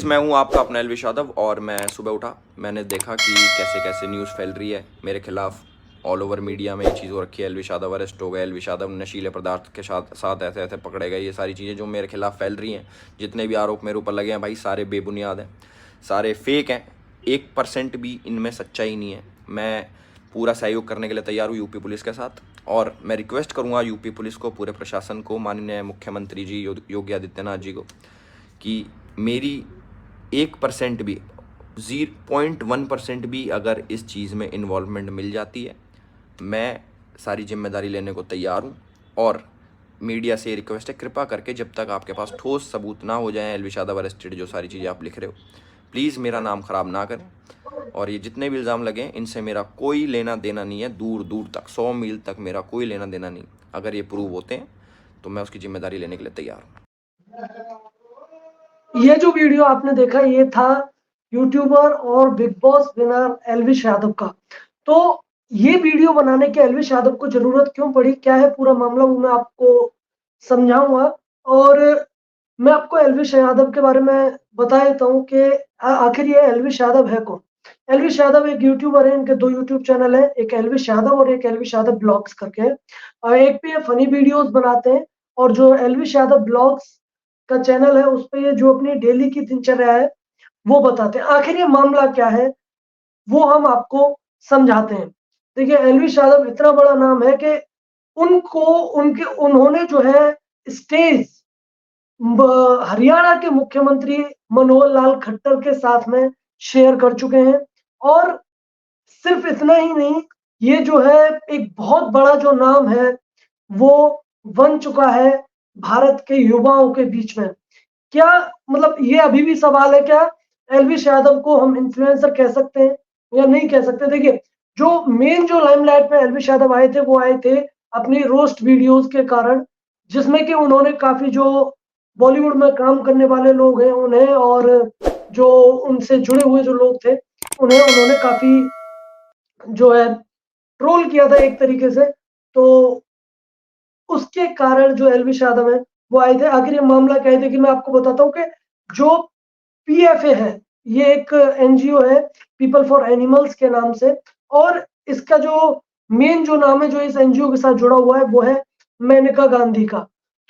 मैं हूं आपका अपना एलविश यादव और मैं सुबह उठा, मैंने देखा कि कैसे कैसे न्यूज़ फैल रही है मेरे खिलाफ। ऑल ओवर मीडिया में ये चीज़ हो रखी है, एलविश यादव अरेस्ट हो गए, एलविश यादव नशीले पदार्थ के साथ साथ ऐसे ऐसे पकड़े गए। ये सारी चीज़ें जो मेरे खिलाफ फैल रही हैं, जितने भी आरोप मेरे ऊपर लगे हैं भाई, सारे बेबुनियाद हैं, सारे फेक हैं। 1% भी इनमें सच्चाई नहीं है। मैं पूरा सहयोग करने के लिए तैयार हूँ यूपी पुलिस के साथ, और मैं रिक्वेस्ट करूँगा यूपी पुलिस को, पूरे प्रशासन को, माननीय मुख्यमंत्री जी योगी आदित्यनाथ जी को, कि मेरी 1% भी, 0.1% भी अगर इस चीज़ में इन्वॉल्वमेंट मिल जाती है, मैं सारी जिम्मेदारी लेने को तैयार हूँ। और मीडिया से रिक्वेस्ट है, कृपा करके जब तक आपके पास ठोस सबूत ना हो जाए एलविश यादव अरेस्टेड, जो सारी चीज़ें आप लिख रहे हो, प्लीज़ मेरा नाम ख़राब ना करें। और ये जितने भी इल्ज़ाम लगे हैं, इनसे मेरा कोई लेना देना नहीं है, दूर दूर तक, 100 मील तक मेरा कोई लेना देना नहीं। अगर ये प्रूव होते हैं तो मैं उसकी जिम्मेदारी लेने के लिए तैयार हूँ। ये जो वीडियो आपने देखा ये था यूट्यूबर और big boss winner Elvish Yadav का। तो ये वीडियो बनाने के एलविश यादव को जरूरत क्यों पड़ी, क्या है पूरा मामला, वो मैं आपको समझाऊंगा। और मैं आपको एलविश यादव के बारे में बता देता हूँ कि आखिर ये एलविश यादव है कौन। एलविश यादव एक यूट्यूबर है, इनके 2 यूट्यूब चैनल है, एक एलविश यादव और एक एलविश यादव ब्लॉग्स करके है। और एक पे ये फनी वीडियोस बनाते हैं, और जो एलविश यादव ब्लॉग्स का चैनल है उस पे ये जो अपनी डेली की दिनचर्या है वो बताते हैं। आखिर ये मामला क्या है वो हम आपको समझाते हैं। देखिए, एलविश यादव इतना बड़ा नाम है कि उनको उनके उन्होंने जो है स्टेज हरियाणा के मुख्यमंत्री मनोहर लाल खट्टर के साथ में शेयर कर चुके हैं। और सिर्फ इतना ही नहीं, ये जो है एक बहुत बड़ा जो नाम है वो बन चुका है भारत के युवाओं के बीच में। क्या मतलब, ये अभी भी सवाल है, क्या एलविश यादव को हम इन्फ्लुएंसर कह सकते हैं या नहीं कह सकते। देखिए, जो मेन जो लाइमलाइट में एलविश यादव आए थे वो आए थे अपनी रोस्ट वीडियोस के कारण, जिसमें कि उन्होंने काफी जो बॉलीवुड में काम करने वाले लोग हैं उन्हें, और जो उनसे जुड़े हुए जो लोग थे उन्हें उन्होंने काफी जो है ट्रोल किया था एक तरीके से। तो उसके कारण जो एलविश यादव है वो आए थे। आखिर ये मामला क्या है, देखिए मैं आपको बताता हूँ कि जो पीएफए है, ये एक एनजीओ है, पीपल फॉर एनिमल्स के नाम से। और इसका जो मेन जो नाम है जो इस एनजीओ के साथ जुड़ा हुआ है वो है मेनका गांधी का।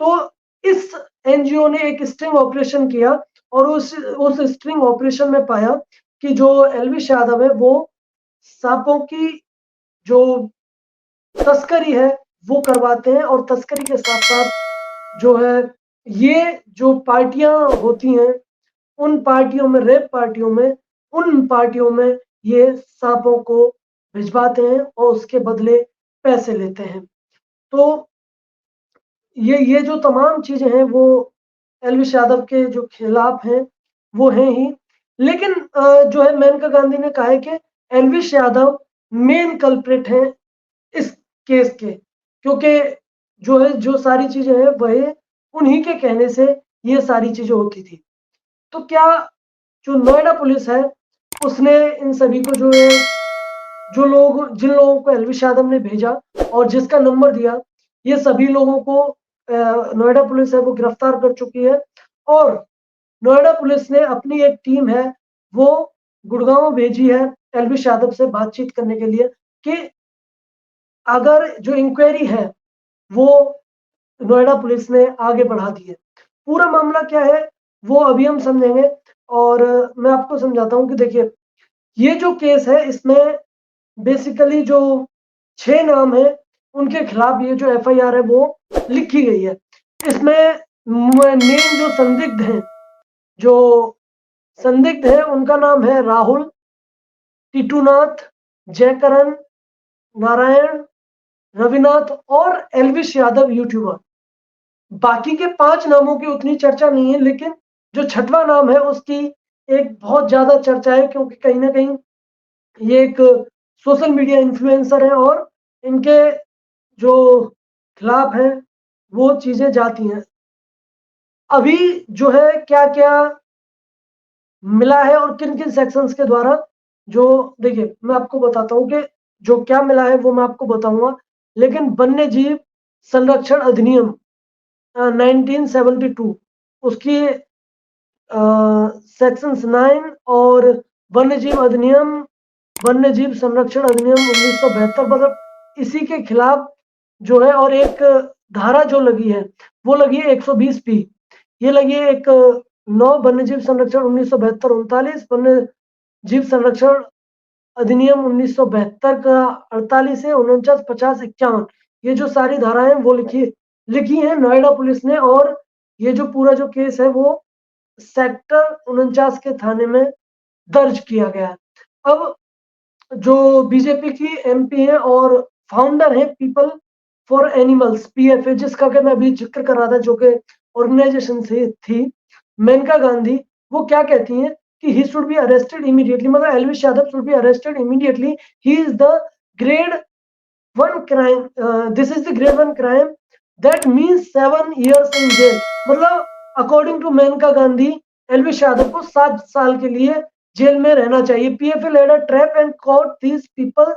तो इस एनजीओ ने एक स्टिंग ऑपरेशन किया, और उस स्टिंग ऑपरेशन में पाया कि जो एलविश यादव है वो सांपों की जो तस्करी है वो करवाते हैं। और तस्करी के साथ साथ जो है ये जो पार्टियां होती हैं, उन पार्टियों में, रेप पार्टियों में, उन पार्टियों में ये सांपों को भिजवाते हैं और उसके बदले पैसे लेते हैं। तो ये जो तमाम चीजें हैं वो एलविश यादव के जो खिलाफ हैं वो हैं ही। लेकिन जो है मेनका गांधी ने कहा है कि एलविश यादव मेन कल्प्रिट हैं इस केस के, क्योंकि जो है जो सारी चीजें हैं वह उन्हीं के कहने से ये सारी चीजें होती थी। तो क्या जो नोएडा पुलिस है उसने इन सभी को जो है, जिन लोगों को एलविश यादव ने भेजा और जिसका नंबर दिया, ये सभी लोगों को नोएडा पुलिस है वो गिरफ्तार कर चुकी है। और नोएडा पुलिस ने अपनी एक टीम है वो गुड़गांव भेजी है एलविश यादव से बातचीत करने के लिए, कि अगर जो इंक्वायरी है वो नोएडा पुलिस ने आगे बढ़ा दी है। पूरा मामला क्या है वो अभी हम समझेंगे। और मैं आपको समझाता हूँ कि देखिए, ये जो केस है इसमें बेसिकली जो 6 नाम है उनके खिलाफ ये जो एफआईआर है वो लिखी गई है। इसमें मेन जो संदिग्ध है उनका नाम है राहुल, टिटूनाथ, जयकरण, नारायण, रविनाथ और एलविश यादव यूट्यूबर। बाकी के 5 नामों की उतनी चर्चा नहीं है, लेकिन जो छठवां नाम है उसकी एक बहुत ज्यादा चर्चा है, क्योंकि कहीं ना कहीं ये एक सोशल मीडिया इन्फ्लुएंसर है और इनके जो खिलाफ है वो चीजें जाती हैं। अभी जो है क्या क्या मिला है और किन किन सेक्शंस के द्वारा, जो देखिए मैं आपको बताता हूँ कि जो क्या मिला है वो मैं आपको बताऊंगा। लेकिन वन्य जीव संरक्षण अधिनियम 1972 उसकी सेक्शन 9 और वन्यजीव संरक्षण अधिनियम 1972, मतलब इसी के खिलाफ जो है, और एक धारा जो लगी है वो लगी है 120 P। ये लगी है एक 9 वन्यजीव संरक्षण 1972, 39 वन्य जीव संरक्षण अधिनियम 1972 का 48 है, 49, 50, 51, ये जो सारी धाराएं वो लिखी है नोएडा पुलिस ने। और ये जो पूरा जो केस है वो सेक्टर 49 के थाने में दर्ज किया गया है। अब जो बीजेपी की एमपी है और फाउंडर है पीपल फॉर एनिमल्स पीएफए, जिसका कि मैं अभी जिक्र कर रहा था, जो कि ऑर्गेनाइजेशन से थी, मेनका गांधी, वो क्या कहती हैं कि he should be arrested immediately, मतलब Elvish Yadav should be arrested immediately, he is the grade 1 crime, this is the grade 1 crime that means 7 years in jail. मतलब अकॉर्डिंग टू मेनका गांधी, एल्विश यादव को 7 साल के लिए जेल में रहना चाहिए। PFA led a trap and caught these people.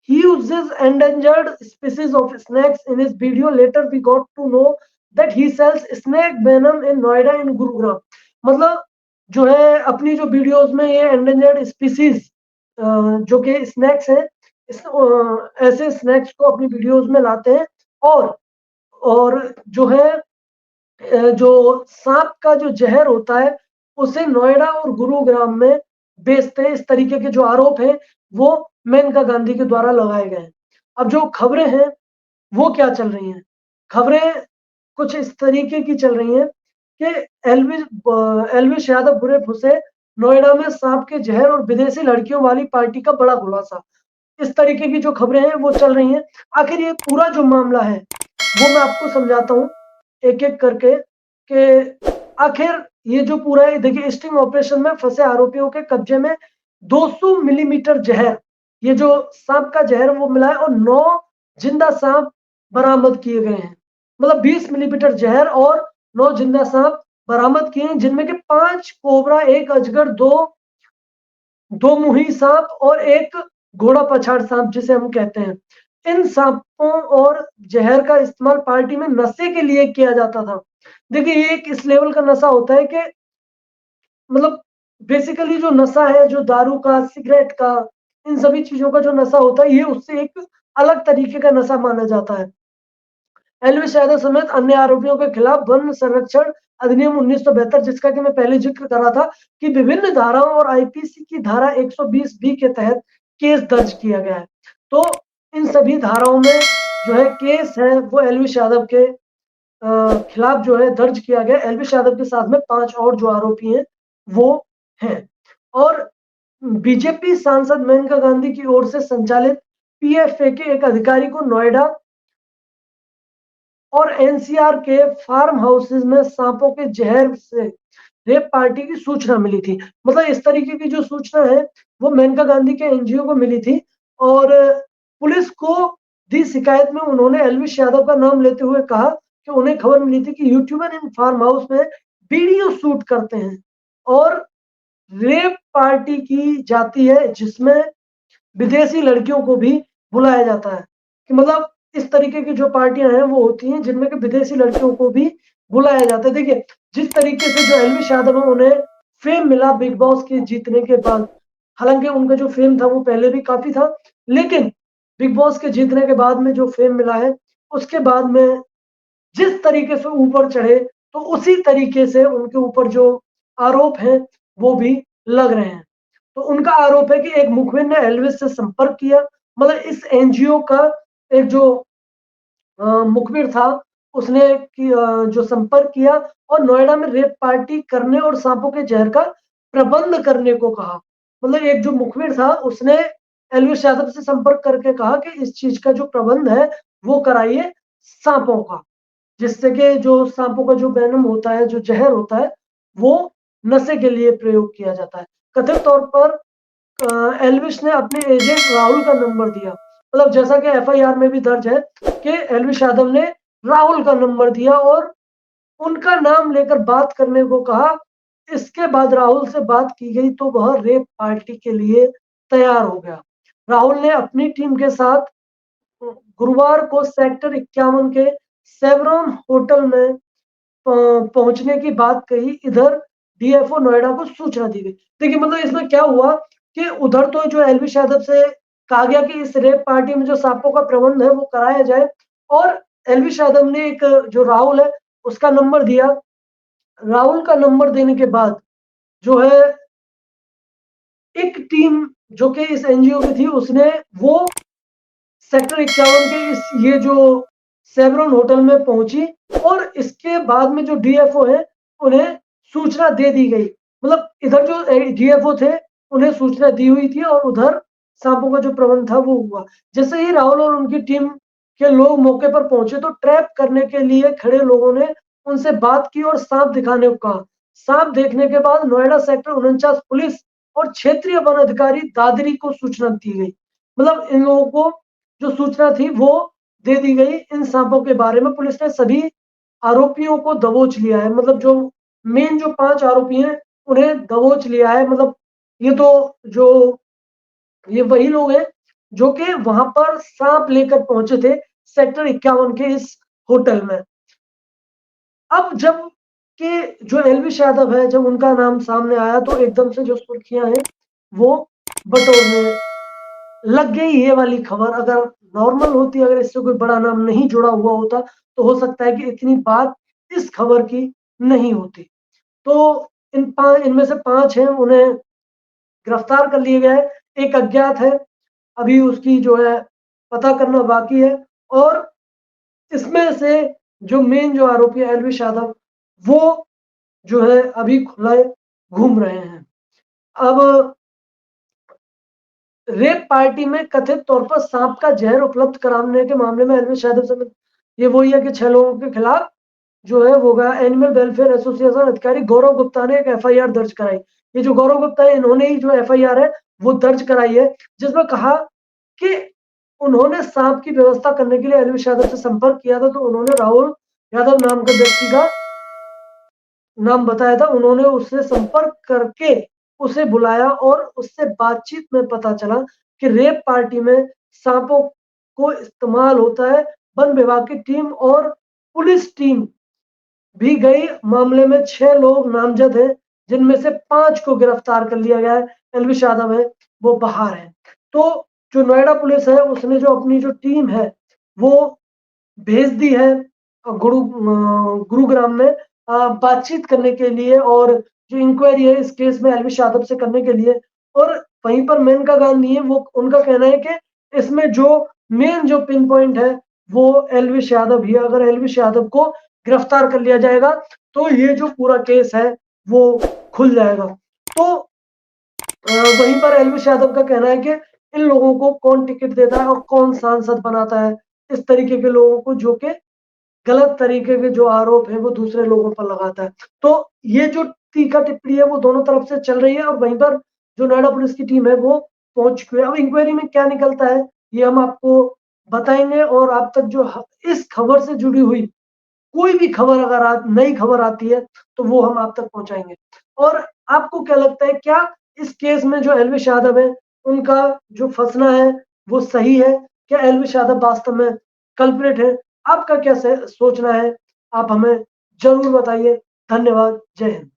He uses endangered species of snakes in his video. Later we got to know that he sells snake venom in Noida and Gurugram. मतलब जो है अपनी जो videos में ये endangered species जो कि snacks हैं, ऐसे स्नैक्स को अपनी वीडियोस में लाते हैं, और जो है जो सांप का जो जहर होता है उसे नोएडा और गुरुग्राम में बेचते हैं। इस तरीके के जो आरोप हैं वो मेनका गांधी के द्वारा लगाए गए हैं। अब जो खबरें हैं वो क्या चल रही हैं? खबरें कुछ इस तरीके की चल रही हैं कि एल्विश यादव बुरे फंसे, नोएडा में सांप के जहर और विदेशी लड़कियों वाली पार्टी का बड़ा खुलासा। इस तरीके की जो खबरें हैं वो चल रही हैं। आखिर ये पूरा जो मामला है वो मैं आपको समझाता हूँ एक एक करके कि आखिर ये जो पूरा है, देखिए स्टिंग ऑपरेशन में फंसे आरोपियों के कब्जे में 200 मिलीमीटर जहर, ये जो सांप का जहर वो मिला है, और 9 जिंदा सांप बरामद किए गए हैं। मतलब 20 मिलीमीटर जहर और 9 जिंदा सांप बरामद किए हैं, जिनमें के 5 कोबरा, 1 अजगर, 2 मुही सांप और 1 घोड़ा पछाड़ सांप जिसे हम कहते हैं। इन सांपों और जहर का इस्तेमाल पार्टी में नशे के लिए किया जाता था। देखिए ये एक इस लेवल का नशा होता है कि मतलब बेसिकली जो नशा है, जो दारू का, सिगरेट का, इन सभी चीजों का जो नशा होता है, ये उससे एक अलग तरीके का नशा माना जाता है। एल्विश यादव समेत अन्य आरोपियों के खिलाफ वन संरक्षण अधिनियम 1972, जिसका कि मैं पहले जिक्र कर रहा था कि विभिन्न धाराओं और आईपीसी की धारा 120 बी के तहत केस दर्ज किया गया है। तो इन सभी धाराओं में जो है केस है वो एल्विश यादव के खिलाफ जो है दर्ज किया गया। एल्विश यादव के साथ में 5 और जो आरोपी हैं वो हैं। और बीजेपी सांसद मेनका गांधी की ओर से संचालित पीएफए के एक अधिकारी को नोएडा और एनसीआर के फार्म हाउसेज में सांपों के जहर से रेप पार्टी की सूचना मिली थी। मतलब इस तरीके की जो सूचना है वो मेनका गांधी के एनजीओ को मिली थी, और पुलिस को दी शिकायत में उन्होंने एल्विश यादव का नाम लेते हुए कहा कि उन्हें खबर मिली थी कि यूट्यूबर इन फार्म हाउस में वीडियो शूट करते हैं और रेप पार्टी की जाती है, जिसमें विदेशी लड़कियों को भी बुलाया जाता है। कि मतलब इस तरीके की जो पार्टियां हैं वो होती हैं जिनमें कि विदेशी लड़कियों को भी बुलाया जाता है। देखिए जिस तरीके से जो एल्विश यादव है उन्हें फेम मिला बिग बॉस के जीतने के बाद, हालांकि उनका जो फेम था वो पहले भी काफी था, लेकिन बिग बॉस के जीतने के बाद में जो फेम मिला है उसके बाद में जिस तरीके से ऊपर चढ़े, तो उसी तरीके से उनके ऊपर जो आरोप हैं वो भी लग रहे हैं। तो उनका आरोप है कि एक मुखबिर ने एल्विस से संपर्क किया, मतलब इस एनजीओ का एक जो मुखबिर था उसने जो संपर्क किया और नोएडा में रेप पार्टी करने और सांपों के जहर का प्रबंध करने को कहा। मतलब एक जो मुखबिर था उसने एल्विस यादव से संपर्क करके कहा कि इस चीज का जो प्रबंध है वो कराइए सांपों का, जिससे कि जो सांपों का जो वेनम होता है, जो जहर होता है, वो नशे के लिए प्रयोग किया जाता है। कथित तौर पर एल्विश ने अपने एजेंट राहुल का नंबर दिया। मतलब जैसा कि एफआईआर में भी दर्ज है कि एल्विश यादव ने राहुल का नंबर दिया और उनका नाम लेकर बात करने को कहा। इसके बाद राहुल से बात की गई तो वह रेप पार्टी के लिए तैयार हो गया। राहुल ने अपनी टीम के साथ गुरुवार को सेक्टर 51 के सेवरॉन होटल में पहुंचने की बात कही। इधर डीएफओ नोएडा को सूचना दी गई। देखिए मतलब इसमें क्या हुआ कि उधर तो जो एलवी यादव से कहा गया कि इस रेप पार्टी में जो सांपों का प्रबंध है वो कराया जाए, और एलवी यादव ने एक जो राहुल है उसका नंबर दिया। राहुल का नंबर देने के बाद जो है एक टीम जो कि इस एनजीओ की थी उसने वो सेक्टर 51 के इस ये जो सेवरन होटल में पहुंची, और इसके बाद में जो डीएफओ है उन्हें सूचना दे दी गई। मतलब इधर जो डीएफओ थे उन्हें सूचना दी हुई थी और उधर सांपों का जो प्रबंध था वो हुआ। जैसे ही राहुल और उनकी टीम के लोग मौके पर पहुंचे तो ट्रैप करने के लिए खड़े लोगों ने उनसे बात की और सांप दिखाने को कहा। सांप देखने के बाद नोएडा सेक्टर 49 पुलिस और क्षेत्रीय वन अधिकारी दादरी को सूचना दी गई। मतलब इन लोगों को जो सूचना थी वो दे दी गई इन सांपों के बारे में। पुलिस ने सभी आरोपियों को दबोच लिया है। मतलब जो मेन जो 5 आरोपी हैं उन्हें दबोच लिया है। मतलब ये तो जो ये वही लोग हैं जो कि वहां पर सांप लेकर पहुंचे थे सेक्टर 51 के इस होटल में। अब जब के जो एलवी यादव है जब उनका नाम सामने आया तो एकदम से जो सुर्खियां हैं वो बटोरने लग गई ये वाली खबर। अगर नॉर्मल होती, अगर इससे कोई बड़ा नाम नहीं जुड़ा हुआ होता तो हो सकता है कि इतनी बात इस खबर की नहीं होती। तो इनमें से 5 हैं, उन्हें गिरफ्तार कर लिया गया है। एक अज्ञात है, अभी उसकी जो है पता करना बाकी है। और इसमें से जो मेन जो आरोपी है एलवी यादव वो जो है अभी खुला घूम रहे हैं। अब रेप पार्टी में कथित तौर पर सांप का जहर उपलब्ध कराने के मामले में एलवी यादव से ये वही है कि 6 लोगों के खिलाफ जो है वो गया एनिमल वेलफेयर एसोसिएशन अधिकारी गौरव गुप्ता ने एक एफआईआर दर्ज कराई। ये जो गौरव गुप्ता है इन्होंने ही जो एफआईआर है वो दर्ज कराई है, जिसमें कहा कि उन्होंने सांप की व्यवस्था करने के लिए एलवी यादव से संपर्क किया था। तो उन्होंने राहुल यादव नाम के व्यक्ति का नाम बताया था। उन्होंने उससे संपर्क करके उसे बुलाया और उससे बातचीत में पता चला कि रेप पार्टी में सांपों को इस्तेमाल होता है। वन विभाग की टीम और पुलिस टीम भी गई। मामले में 6 लोग नामजद हैं, जिनमें से 5 को गिरफ्तार कर लिया गया है। एलवी यादव है वो बाहर है। तो जो नोएडा पुलिस है उसने जो अपनी जो टीम है वो भेज दी है गुरुग्राम में बातचीत करने के लिए, और जो इंक्वायरी है इस केस में एलवी यादव से करने के लिए। और वहीं पर मेनका गांधी है, वो उनका कहना है कि इसमें जो मेन जो पिन पॉइंट है वो एलवी यादव ही है। अगर एलवी यादव को गिरफ्तार कर लिया जाएगा तो ये जो पूरा केस है वो खुल जाएगा। तो वहीं पर एलवी यादव का कहना है कि इन लोगों को कौन टिकट देता है और कौन सांसद बनाता है, इस तरीके के लोगों को जो कि गलत तरीके के जो आरोप है वो दूसरे लोगों पर लगाता है। तो ये जो तीखा टिप्पणी है वो दोनों तरफ से चल रही है, और वहीं पर जो नोएडा पुलिस की टीम है वो पहुंच चुकी है। अब इंक्वायरी में क्या निकलता है ये हम आपको बताएंगे, और आप तक जो इस खबर से जुड़ी हुई कोई भी खबर अगर नई खबर आती है तो वो हम आप तक पहुंचाएंगे। और आपको क्या लगता है, क्या इस केस में जो एलवी यादव है उनका जो फंसना है वो सही है? क्या एलवी यादव वास्तव में कल्प्रिट है? आपका क्या सोचना है? आप हमें जरूर बताइए। धन्यवाद। जय हिंद।